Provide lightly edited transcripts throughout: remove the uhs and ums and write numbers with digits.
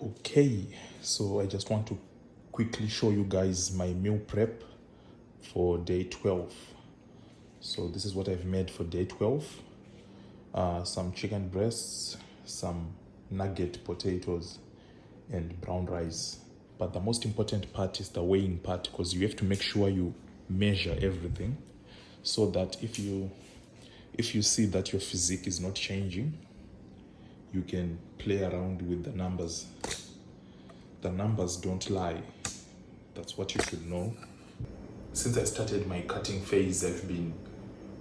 Okay, so I just want to quickly show you guys my meal prep for day 12. So this is what I've made for day 12. Some chicken breasts, some nugget potatoes, and brown rice. But the most important part is the weighing part, because you have to make sure you measure everything so that if you see that your physique is not changing, you can play around with the numbers. The numbers don't lie. That's what you should know. Since I started my cutting phase, I've been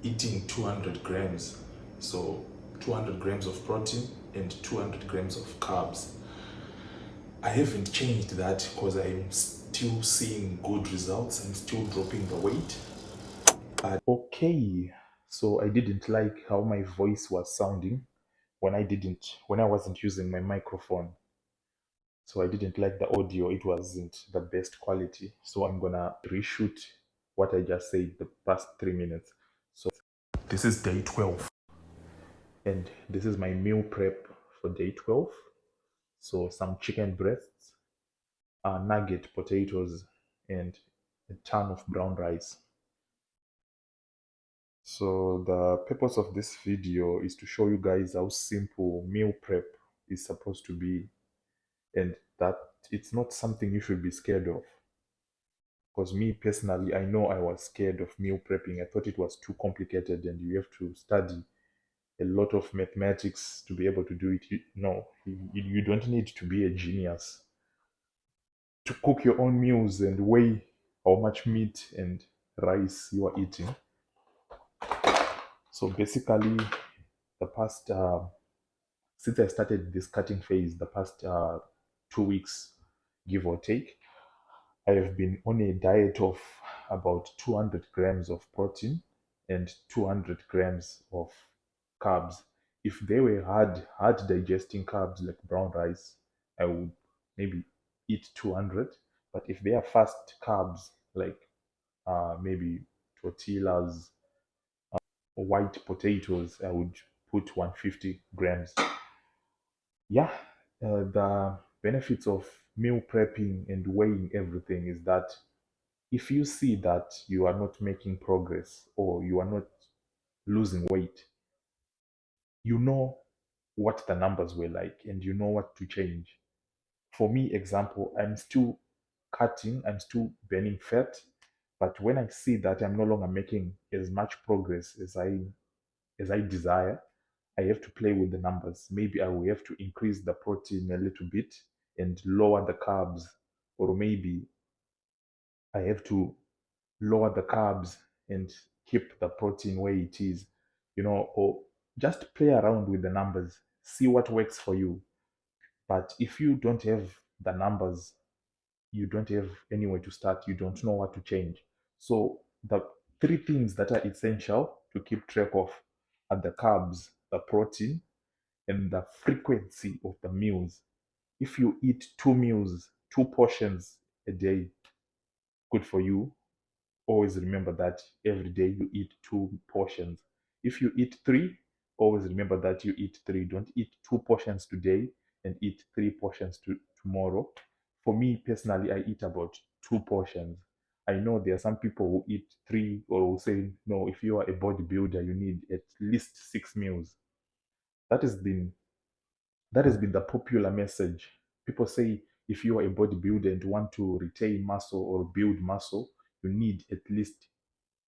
eating 200 grams. So 200 grams of protein and 200 grams of carbs. I haven't changed that because I'm still seeing good results. I'm still dropping the weight. Okay, so I didn't like how my voice was sounding when I wasn't using my microphone. So I didn't like the audio. It wasn't the best quality. So I'm gonna reshoot what I just said the past 3 minutes. So this is day 12, and this is my meal prep for day 12. So some chicken breasts, nugget potatoes, and a ton of brown rice. So the purpose of this video is to show you guys how simple meal prep is supposed to be, and that it's not something you should be scared of. Because me personally, I know I was scared of meal prepping. I thought it was too complicated and you have to study a lot of mathematics to be able to do it. No, you don't need to be a genius to cook your own meals and weigh how much meat and rice you are eating. So basically, the past since I started this cutting phase, the past 2 weeks, give or take, I have been on a diet of about 200 grams of protein and 200 grams of carbs. If they were hard digesting carbs like brown rice, I would maybe eat 200. But if they are fast carbs like maybe tortillas or white potatoes, I would put 150 grams. Yeah, the benefits of meal prepping and weighing everything is that if you see that you are not making progress or you are not losing weight, you know what the numbers were like and you know what to change. For me, example, I'm still cutting, I'm still burning fat, but when I see that I'm no longer making as much progress as I desire, I have to play with the numbers. Maybe I will have to increase the protein a little bit and lower the carbs, or maybe I have to lower the carbs and keep the protein where it is, or just play around with the numbers, see what works for you. But if you don't have the numbers, you don't have anywhere to start, you don't know what to change. So the three things that are essential to keep track of are the carbs, the protein, and the frequency of the meals. If you eat 2 meals, 2 portions a day, good for you. Always remember that every day you eat 2 portions. If you eat three, always remember that you eat three. Don't eat 2 portions today and eat 3 portions tomorrow. For me personally, I eat about 2 portions. I know there are some people who eat three or will say, no, if you are a bodybuilder, you need at least 6 meals. That has been that has been the popular message. People say if you are a bodybuilder and want to retain muscle or build muscle, you need at least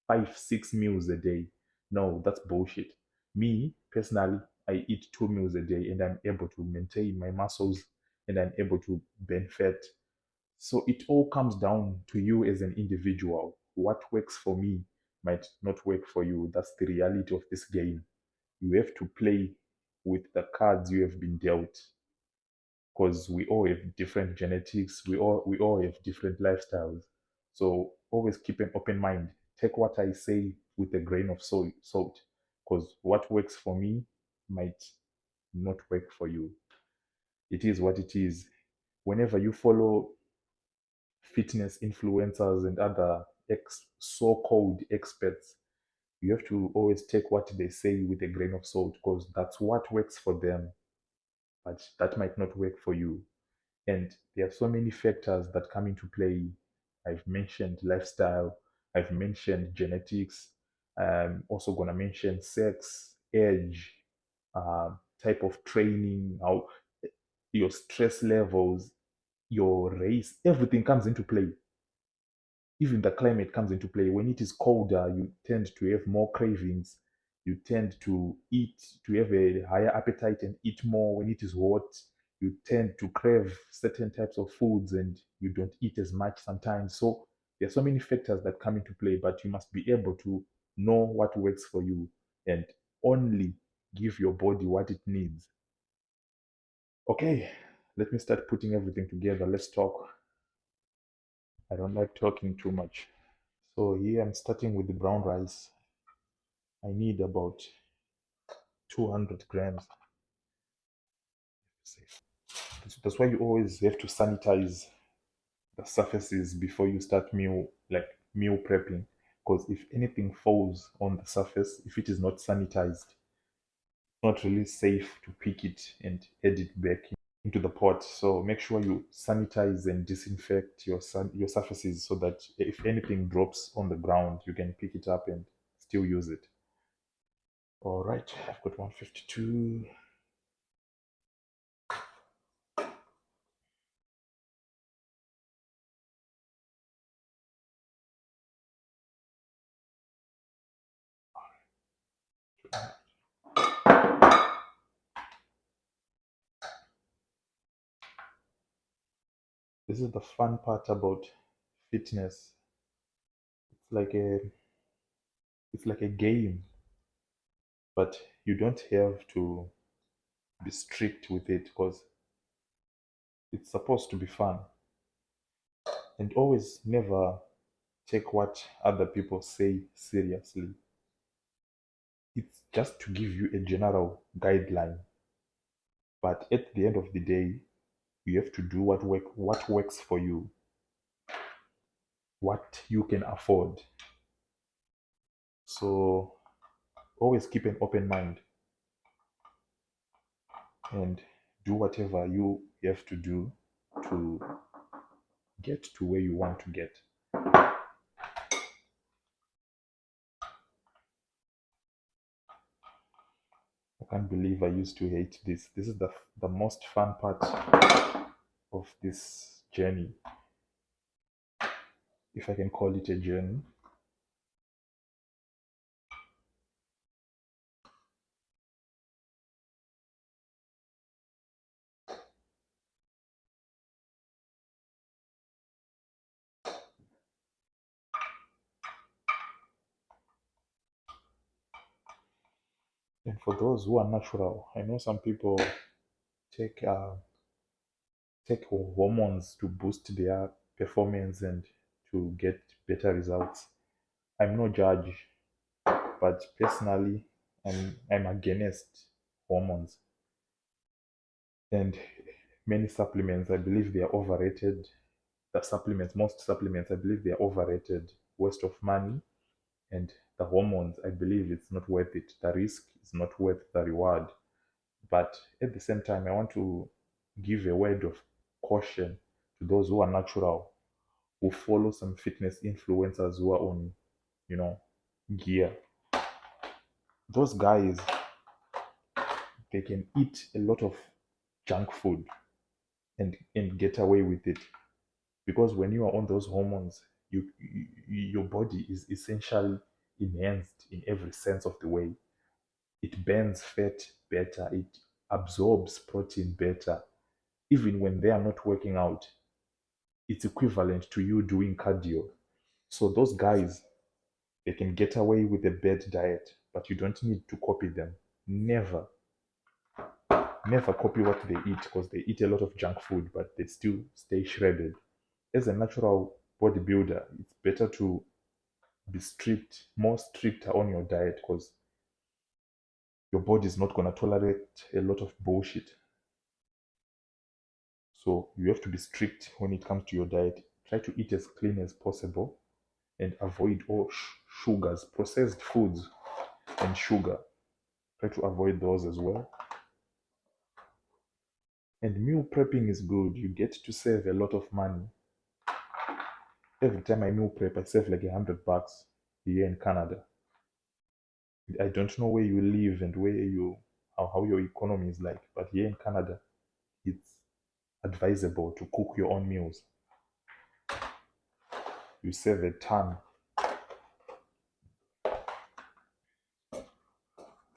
5, 6 meals a day. No, that's bullshit. Me personally, I eat 2 meals a day and I'm able to maintain my muscles and I'm able to burn fat. So it all comes down to you as an individual. What works for me might not work for you. That's the reality of this game. You have to play with the cards you have been dealt, because we all have different genetics, we all have different lifestyles. So always keep an open mind. Take what I say with a grain of salt, because what works for me might not work for you. It is what it is. Whenever you follow fitness influencers and other so-called experts, you have to always take what they say with a grain of salt, because that's what works for them, but that might not work for you. And there are so many factors that come into play. I've mentioned lifestyle, I've mentioned genetics, I'm also going to mention sex, age, type of training, how your stress levels, your race, everything comes into play. Even the climate comes into play. When it is colder, you tend to have more cravings. You tend to have a higher appetite and eat more. When it is hot, you tend to crave certain types of foods and you don't eat as much sometimes. So there are so many factors that come into play, but you must be able to know what works for you and only give your body what it needs. Okay, let me start putting everything together. Let's talk. I don't like talking too much. So here I'm starting with the brown rice. I need about 200 grams. That's why you always have to sanitize the surfaces before you start meal prepping. Because if anything falls on the surface, if it is not sanitized, it's not really safe to pick it and add it back into the pot. So make sure you sanitize and disinfect your surfaces so that if anything drops on the ground, you can pick it up and still use it. All right, I've got 152. This is the fun part about fitness. It's like a it's like a game, but you don't have to be strict with it because it's supposed to be fun. And always never take what other people say seriously. It's just to give you a general guideline, but at the end of the day, you have to do what works for you, what you can afford. So always keep an open mind and do whatever you have to do to get to where you want to get. I can't believe I used to hate this. This is the most fun part of this journey, if I can call it a journey. And for those who are natural, I know some people take take hormones to boost their performance and to get better results. I'm no judge, but personally, I'm against hormones and many supplements. I believe they are overrated. Most supplements, I believe they are overrated, waste of money. And the hormones, I believe it's not worth it. The risk is not worth the reward. But at the same time, I want to give a word of caution to those who are natural, who follow some fitness influencers who are on, you know, gear. Those guys, they can eat a lot of junk food and get away with it. Because when you are on those hormones, your body is essentially enhanced in every sense of the way. It burns fat better, it absorbs protein better. Even when they are not working out, it's equivalent to you doing cardio. So those guys, they can get away with a bad diet, but you don't need to copy them. Never, never copy what they eat because they eat a lot of junk food, but they still stay shredded. As a natural bodybuilder, it's better to be more stricter on your diet because your body is not going to tolerate a lot of bullshit. So you have to be strict when it comes to your diet. Try to eat as clean as possible and avoid all sugars, processed foods, and sugar. Try to avoid those as well. And meal prepping is good. You get to save a lot of money. Every time I meal prep, I save like $100 here in Canada. I don't know where you live and how your economy is like, but here in Canada, it's advisable to cook your own meals. You save a ton.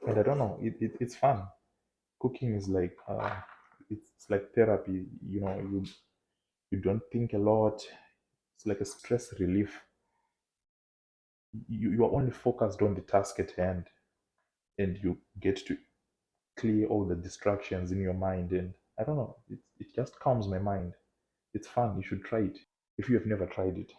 And I don't know, it's fun. Cooking is like it's like therapy. You don't think a lot. It's like a stress relief. You are only focused on the task at hand, and you get to clear all the distractions in your mind. And I don't know, it just calms my mind. It's fun. You should try it if you have never tried it.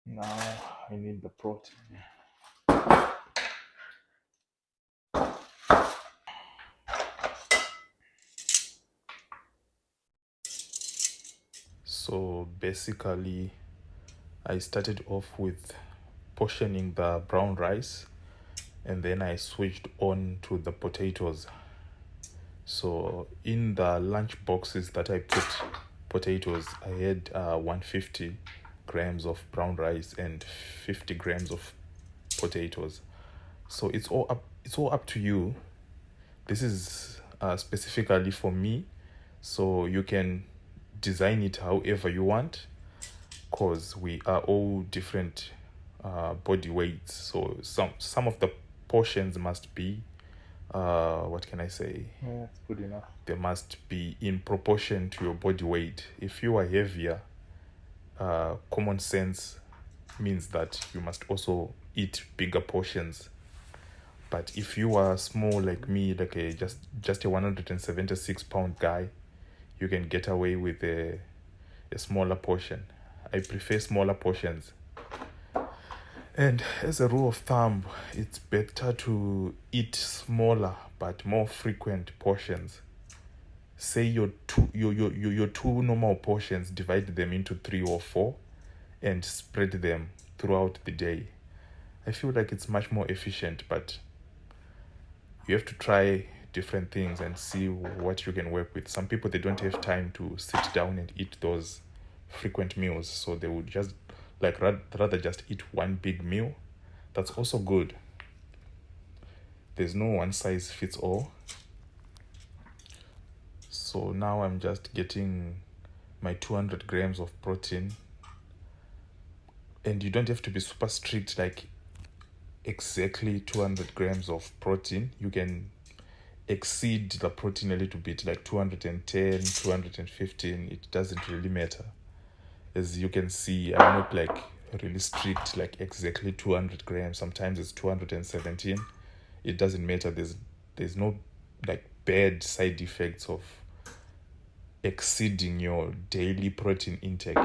Now I need the protein. So basically, I started off with portioning the brown rice, and then I switched on to the potatoes. So in the lunch boxes that I put potatoes, I had 150 grams of brown rice and 50 grams of potatoes. So it's all up to you. This is specifically for me, so you can design it however you want, because we are all different body weights. So some of the portions must be what can I say? Yeah, that's good enough. They must be in proportion to your body weight. If you are heavier, common sense means that you must also eat bigger portions. But if you are small like me, like just a 176-pound guy, you can get away with a smaller portion. I prefer smaller portions. And as a rule of thumb, it's better to eat smaller but more frequent portions. Say your two normal portions, divide them into 3 or 4 and spread them throughout the day. I feel like it's much more efficient, but you have to try different things and see what you can work with. Some people, they don't have time to sit down and eat those frequent meals, so they would just rather just eat one big meal. That's also good. There's no one size fits all. So now I'm just getting my 200 grams of protein, and you don't have to be super strict, like exactly 200 grams of protein. You can exceed the protein a little bit, like 210, 215. It doesn't really matter. As you can see, I'm not like really strict, like exactly 200 grams. Sometimes it's 217. It doesn't matter. There's no like bad side effects of exceeding your daily protein intake.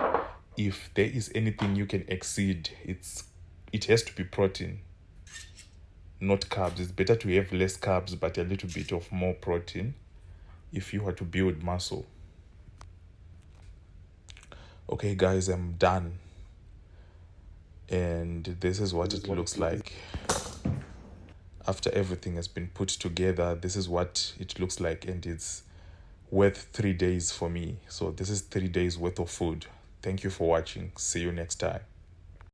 If there is anything you can exceed, it has to be protein, not carbs. It's better to have less carbs but a little bit of more protein if you are to build muscle. Okay, guys, I'm done. And this is what it looks like. After everything has been put together, this is what it looks like, and it's worth 3 days for me. So this is 3 days worth of food. Thank you for watching. See you next time.